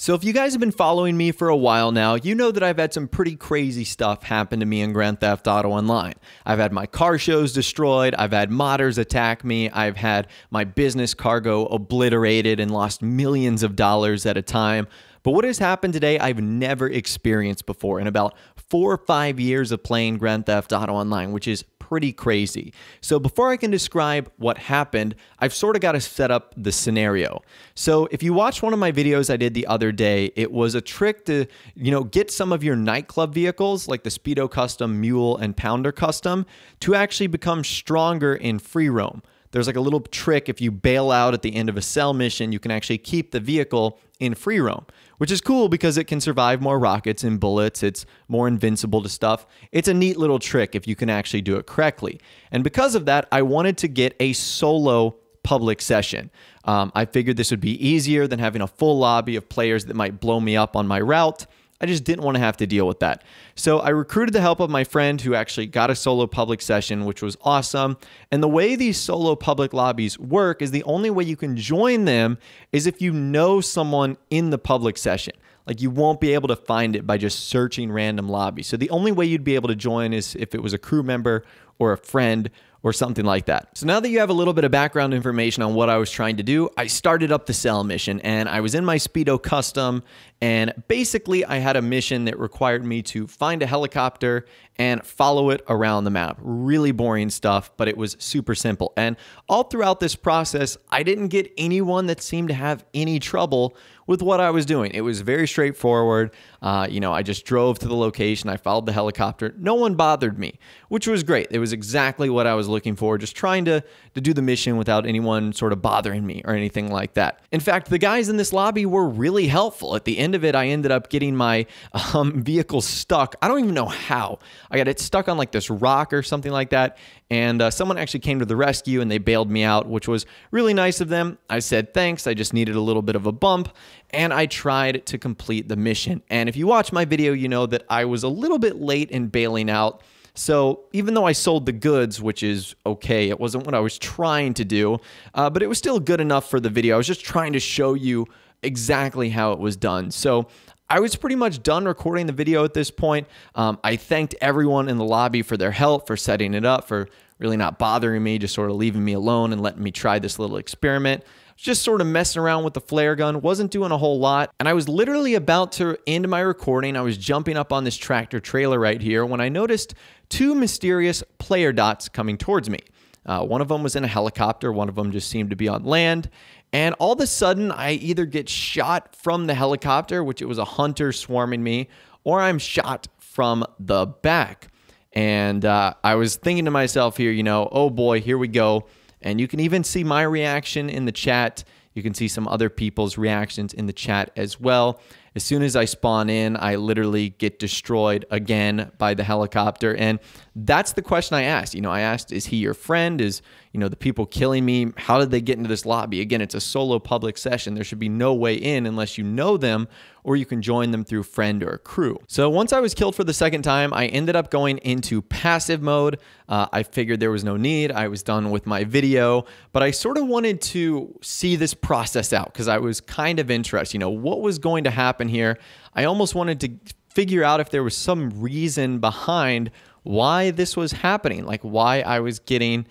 So if you guys have been following me for a while now, you know that I've had some pretty crazy stuff happen to me in Grand Theft Auto Online. I've had my car shows destroyed, I've had modders attack me, I've had my business cargo obliterated and lost millions of dollars at a time. But what has happened today, I've never experienced before in about 4 or 5 years of playing Grand Theft Auto Online, which is pretty crazy. So before I can describe what happened, I've sort of got to set up the scenario. So if you watch one of my videos I did the other day, it was a trick to, get some of your nightclub vehicles like the Speedo Custom, Mule, and Pounder Custom to actually become stronger in free roam. There's like a little trick. If you bail out at the end of a cell mission, you can actually keep the vehicle in free roam, which is cool because it can survive more rockets and bullets. It's more invincible to stuff. It's a neat little trick if you can actually do it correctly. And because of that, I wanted to get a solo public session. I figured this would be easier than having a full lobby of players that might blow me up on my route. I just didn't want to have to deal with that. So I recruited the help of my friend who actually got a solo public session, which was awesome. And the way these solo public lobbies work is the only way you can join them is if you know someone in the public session. Like you won't be able to find it by just searching random lobbies. So the only way you'd be able to join is if it was a crew member or a friend or something like that. So now that you have a little bit of background information on what I was trying to do, I started up the cell mission and I was in my Speedo Custom, and basically I had a mission that required me to find a helicopter and follow it around the map. Really boring stuff, but it was super simple. And all throughout this process, I didn't get anyone that seemed to have any trouble with what I was doing. It was very straightforward. I just drove to the location. I followed the helicopter. No one bothered me, which was great. It was exactly what I was looking for, just trying to do the mission without anyone sort of bothering me or anything like that. In fact, the guys in this lobby were really helpful. At the end of it, I ended up getting my vehicle stuck. I don't even know how. I got it stuck on like this rock or something like that. And someone actually came to the rescue and they bailed me out, which was really nice of them. I said thanks. I just needed a little bit of a bump. And I tried to complete the mission. And if you watch my video, you know that I was a little bit late in bailing out. So even though I sold the goods, which is okay, it wasn't what I was trying to do, but it was still good enough for the video. I was just trying to show you exactly how it was done. So I was pretty much done recording the video at this point. I thanked everyone in the lobby for their help, for setting it up, for really not bothering me, just sort of leaving me alone and letting me try this little experiment. Just sort of messing around with the flare gun, wasn't doing a whole lot. And I was literally about to end my recording. I was jumping up on this tractor trailer right here when I noticed 2 mysterious player dots coming towards me. One of them was in a helicopter. One of them just seemed to be on land. And all of a sudden, I either get shot from the helicopter, which it was a hunter swarming me, or I'm shot from the back. And I was thinking to myself here, oh boy, here we go. And you can even see my reaction in the chat. You can see some other people's reactions in the chat as well. As soon as I spawn in, I literally get destroyed again by the helicopter. And that's the question I asked. I asked, is he your friend? Is, the people killing me, how did they get into this lobby? Again, it's a solo public session. There should be no way in unless you know them, or you can join them through friend or crew. So once I was killed for the second time, I ended up going into passive mode. I figured there was no need. I was done with my video, but I sort of wanted to see this process out because I was kind of interested, what was going to happen here. I almost wanted to figure out if there was some reason behind why this was happening, like why I was getting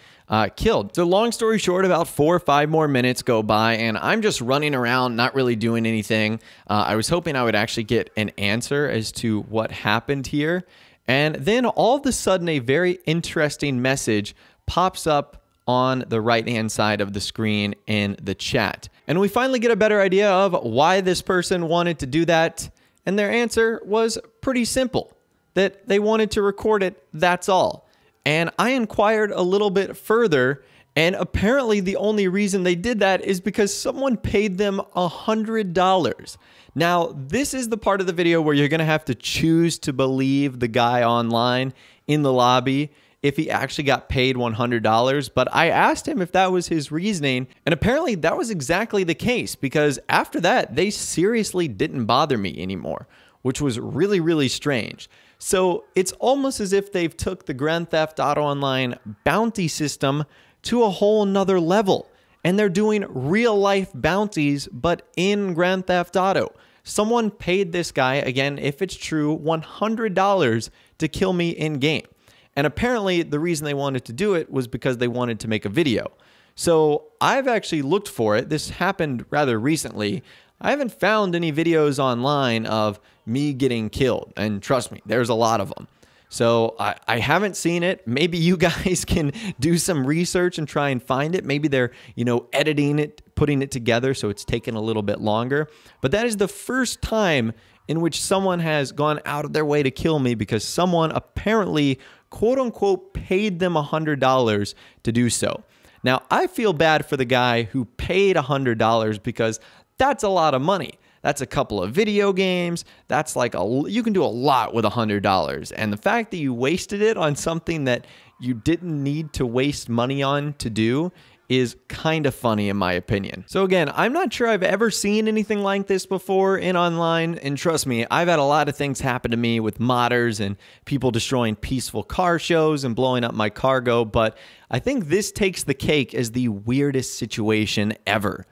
killed. So long story short, about 4 or 5 more minutes go by and I'm just running around, not really doing anything. I was hoping I would actually get an answer as to what happened here. And then all of a sudden, a very interesting message pops up on the right-hand side of the screen in the chat. And we finally get a better idea of why this person wanted to do that. And their answer was pretty simple, that they wanted to record it, that's all. And I inquired a little bit further, and apparently the only reason they did that is because someone paid them $100. Now, this is the part of the video where you're gonna have to choose to believe the guy online in the lobby if he actually got paid $100, but I asked him if that was his reasoning, and apparently that was exactly the case, because after that, they seriously didn't bother me anymore, which was really, really strange. So it's almost as if they've took the Grand Theft Auto Online bounty system to a whole nother level, and they're doing real life bounties, but in Grand Theft Auto. someone paid this guy, again, if it's true, $100 to kill me in game. And apparently the reason they wanted to do it was because they wanted to make a video. So I've actually looked for it. This happened rather recently. I haven't found any videos online of me getting killed. And trust me, there's a lot of them. So I haven't seen it. Maybe you guys can do some research and try and find it. Maybe they're, editing it, putting it together, so it's taken a little bit longer. But that is the first time in which someone has gone out of their way to kill me because someone apparently, quote unquote, paid them $100 to do so. Now, I feel bad for the guy who paid $100 because that's a lot of money. That's a couple of video games. That's like you can do a lot with $100. And the fact that you wasted it on something that you didn't need to waste money on to do is kind of funny in my opinion. So again, I'm not sure I've ever seen anything like this before in online. And trust me, I've had a lot of things happen to me with modders and people destroying peaceful car shows and blowing up my cargo. But I think this takes the cake as the weirdest situation ever.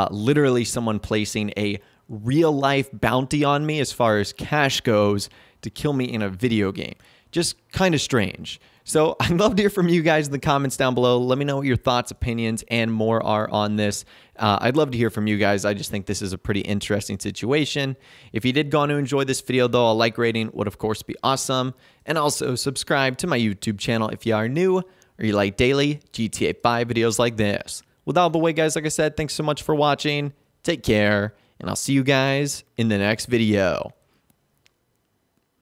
Literally someone placing a real life bounty on me as far as cash goes to kill me in a video game. Just kind of strange. So I'd love to hear from you guys in the comments down below. Let me know what your thoughts, opinions, and more are on this. I'd love to hear from you guys. I just think this is a pretty interesting situation. If you did go on to enjoy this video, though, a like rating would, of course, be awesome. And also subscribe to my YouTube channel if you are new or you like daily GTA 5 videos like this. With all the way, guys, like I said, thanks so much for watching. Take care, and I'll see you guys in the next video.